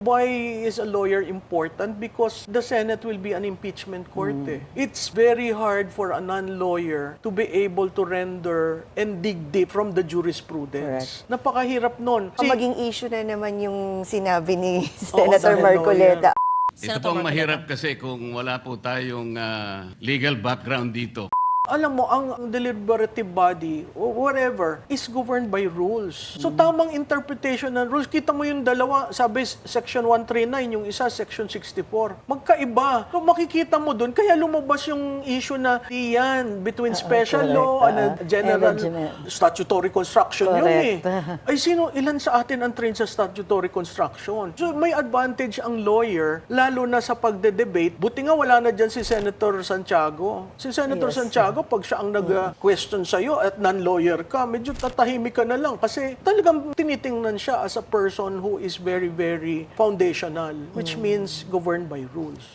Why is a lawyer important? Because the Senate will be an impeachment court. It's very hard for a non-lawyer to be able to render and dig deep from the jurisprudence. Napakahirap nun. Ang maging issue na naman yung sinabi ni Oo, Senator dahil Marcoleta. Ito pong mahirap kasi kung wala po tayong legal background dito. Alam mo, ang deliberative body, or whatever, is governed by rules. So, tamang interpretation ng rules. Kita mo yung dalawa, sabi Section 139, yung isa, Section 64. Magkaiba. So, makikita mo dun, kaya lumabas yung issue na iyan, between special law and general statutory construction yun Ay, ilan sa atin ang trained sa statutory construction? So, may advantage ang lawyer, lalo na sa pagde-debate. Buti nga wala na dyan si Senator Santiago. Si Senator Santiago, pag siya ang nag-question sa'yo at non-lawyer ka, medyo tatahimik ka na lang kasi talagang tinitingnan siya as a person who is very, very foundational, which means governed by rules.